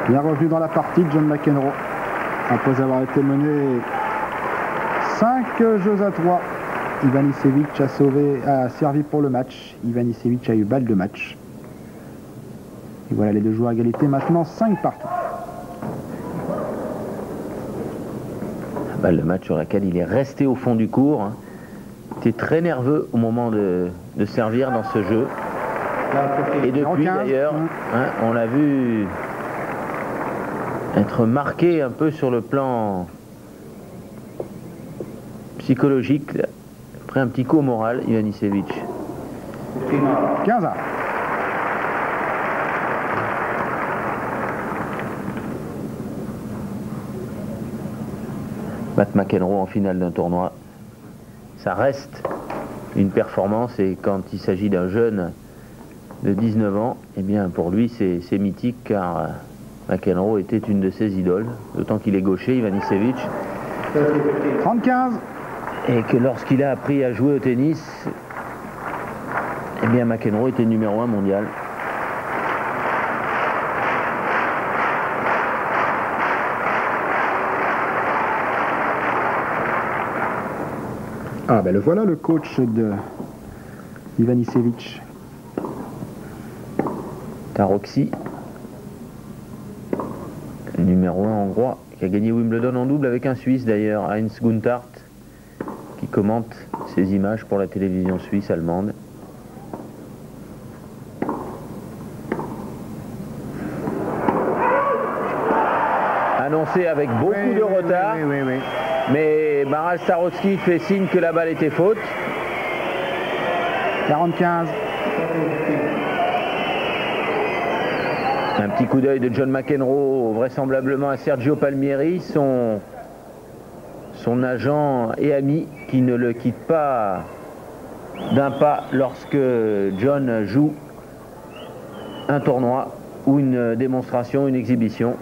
Bien revenu dans la partie, John McEnroe. Après avoir été mené 5 jeux à 3. Ivanisevic a servi pour le match. Ivanisevic a eu balle de match. Et voilà les deux joueurs à égalité maintenant, 5 partout. Balle de match sur laquelle il est resté au fond du court. Il était très nerveux au moment de servir dans ce jeu. Et depuis d'ailleurs, on l'a vu être marqué un peu sur le plan psychologique. Après un petit coup au moral, Ivanisevic. 15 ans. Matt McEnroe en finale d'un tournoi, ça reste une performance, et quand il s'agit d'un jeune de 19 ans, eh bien pour lui c'est mythique, car McEnroe était une de ses idoles, d'autant qu'il est gaucher, Ivanisevic. 35. Et que lorsqu'il a appris à jouer au tennis, eh bien McEnroe était numéro 1 mondial. Ah ben le voilà, le coach de Ivanisevic. Taroxy, numéro 1 hongrois, qui a gagné Wimbledon en double avec un Suisse d'ailleurs, Heinz Guntart, qui commente ces images pour la télévision suisse allemande. Annoncé avec beaucoup de retard, mais Maral Starotsky fait signe que la balle était faute. 45. Un petit coup d'œil de John McEnroe, vraisemblablement à Sergio Palmieri, son agent et ami, qui ne le quitte pas d'un pas lorsque John joue un tournoi ou une démonstration, une exhibition.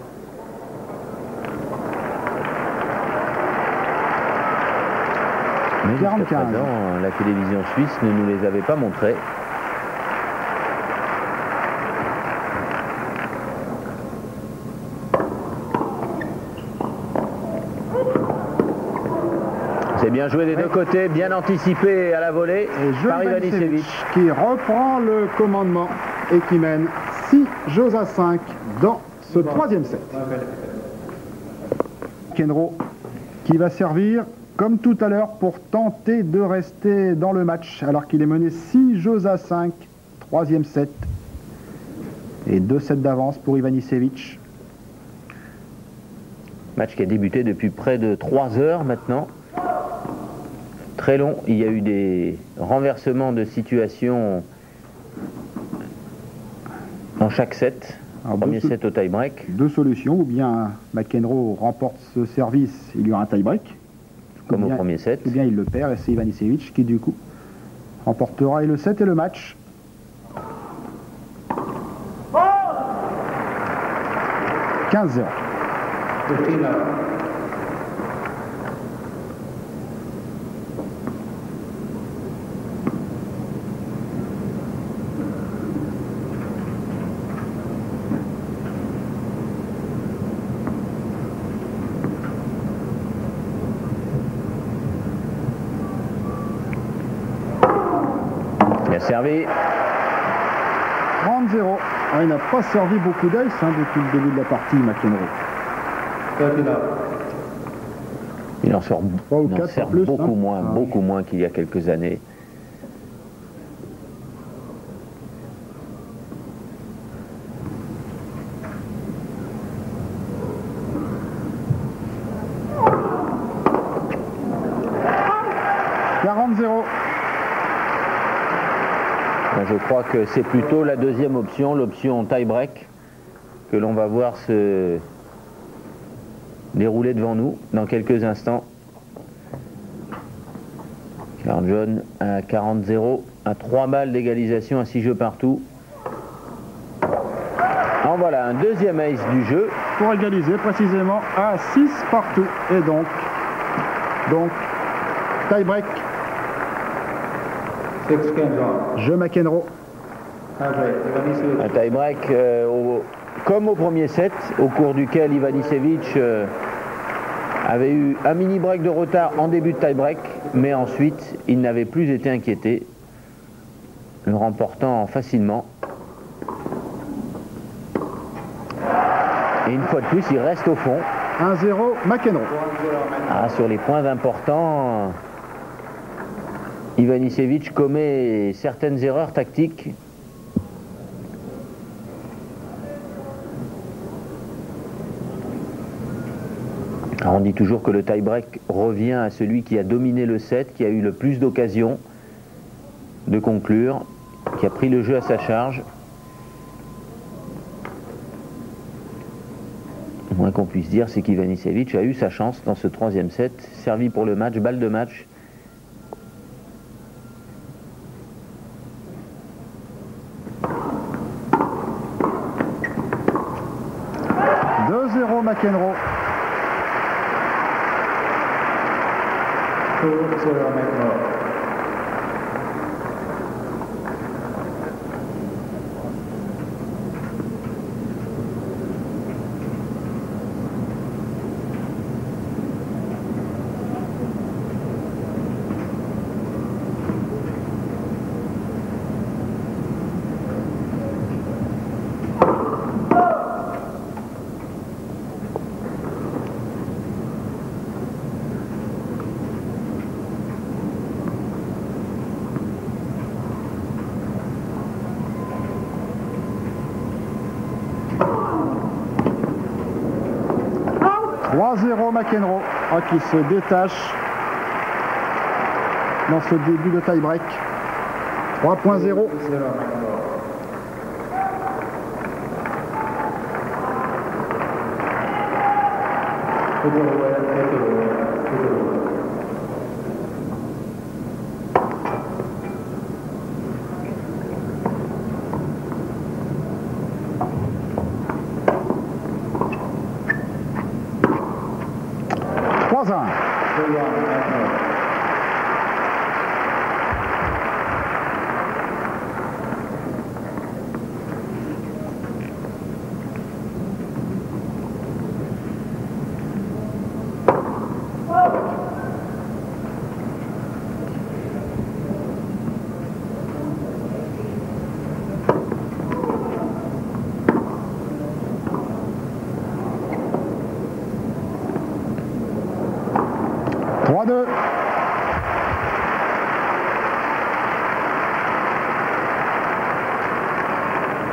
Mais jusqu'à présent, la télévision suisse ne nous les avait pas montrés. C'est bien joué des deux côtés, bien anticipé à la volée par Ivanisevic, qui reprend le commandement et qui mène 6 jeux à 5 dans ce troisième set. McEnroe qui va servir comme tout à l'heure pour tenter de rester dans le match alors qu'il est mené 6 jeux à 5, troisième set, et 2 sets d'avance pour Ivanisevic. Match qui a débuté depuis près de 3 heures maintenant. Très long, il y a eu des renversements de situation dans chaque set. Premier set au tie-break. 2 solutions, ou bien McEnroe remporte ce service, il y aura un tie-break. Comme au premier set. Ou bien il le perd et c'est Ivanisevic qui du coup remportera et le set et le match. Oh 15-0. Servi. 30-0. Ah, il n'a pas servi beaucoup d'œil depuis le début de la partie, McEnroe. Il en sort, plus, beaucoup moins qu'il y a quelques années. Je crois que c'est plutôt la deuxième option, l'option tie-break, que l'on va voir se dérouler devant nous dans quelques instants. Car John à 40-0, à 3 balles d'égalisation, à 6 jeux partout. En voilà un deuxième ace du jeu. Pour égaliser précisément à 6 partout. Et donc tie-break. Jeu McEnroe. Un tie-break comme au premier set, au cours duquel Ivanisevic avait eu un mini break de retard en début de tie-break, mais ensuite il n'avait plus été inquiété, le remportant facilement. Et une fois de plus, il reste au fond. 1-0 McEnroe. Ah, sur les points importants, Ivanisevic commet certaines erreurs tactiques. Alors on dit toujours que le tie-break revient à celui qui a dominé le set, qui a eu le plus d'occasions de conclure, qui a pris le jeu à sa charge. Le moins qu'on puisse dire, c'est qu'Ivanisevic a eu sa chance dans ce troisième set, servi pour le match, balle de match. McEnroe. McEnroe qui se détache dans ce début de tie-break. 3.0.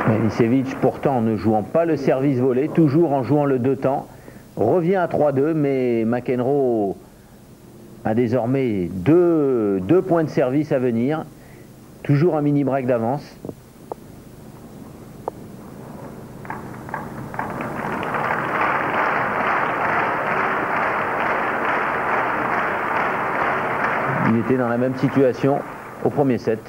Ivanisevic, pourtant en ne jouant pas le service volé, toujours en jouant le deux temps, revient à 3-2, mais McEnroe a désormais deux points de service à venir, toujours un mini break d'avance. Il était dans la même situation au premier set.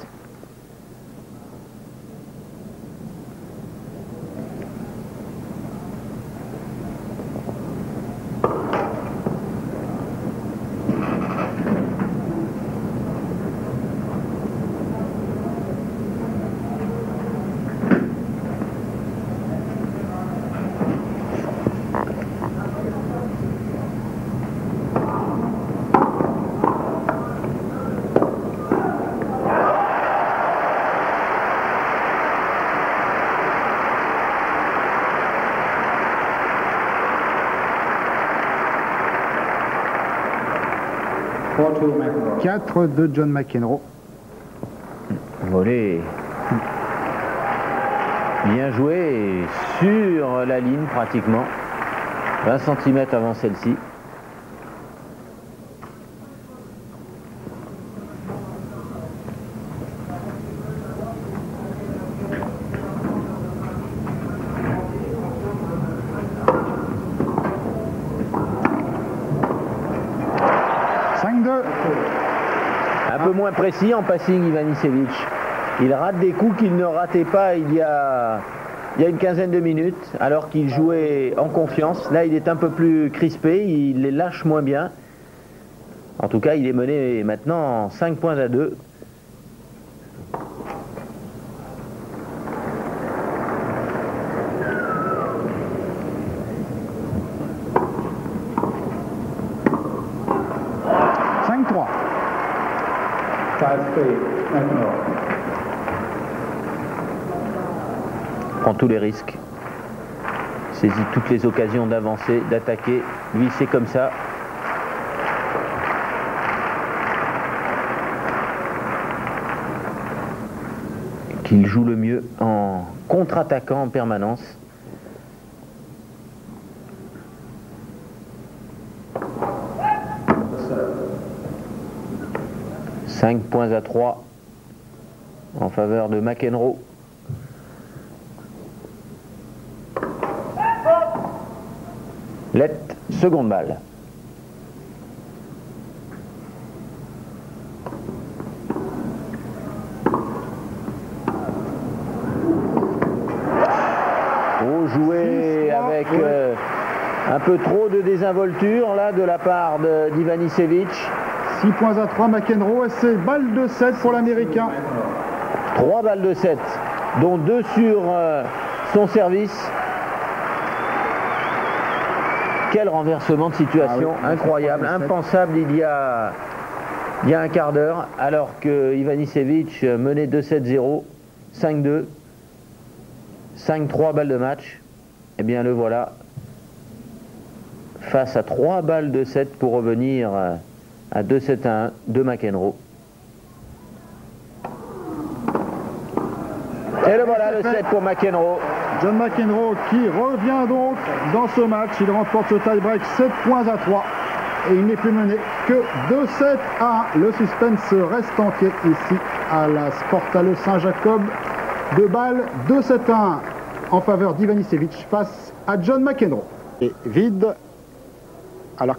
McEnroe. 4 de John McEnroe. Volé bien joué sur la ligne pratiquement, 20 cm avant celle-ci. Un peu moins précis en passing Ivanisevic. Il rate des coups qu'il ne ratait pas il y a une quinzaine de minutes, alors qu'il jouait en confiance. Là, il est un peu plus crispé, il les lâche moins bien. En tout cas, il est mené maintenant 5-2. Prend tous les risques. Saisit toutes les occasions d'avancer, d'attaquer. Lui, c'est comme ça. Qu'il joue le mieux en contre-attaquant en permanence. « 5 points à 3 en faveur de McEnroe. Lett, seconde balle. Joué avec un peu trop de désinvolture là de la part d'Ivanisevic. 6 points à 3 McEnroe et c'est balle de 7 pour l'Américain. 3 balles de 7, dont 2 sur son service. Quel renversement de situation, ah oui, incroyable, impensable il y a un quart d'heure, alors que Ivanisevic menait 2-7-0, 5-2. 5-3 balles de match, et bien le voilà, face à 3 balles de 7 pour revenir à 2-7-1 de McEnroe. Et le voilà, le 7 pour McEnroe. John McEnroe qui revient donc dans ce match, il remporte le tie-break 7 points à 3 et il n'est plus mené que 2-7 à 1. Le suspense reste entier ici à la Sportale Saint-Jacob. 2 balles, 2-7-1 en faveur d'Ivanisevic face à John McEnroe. Et vide alors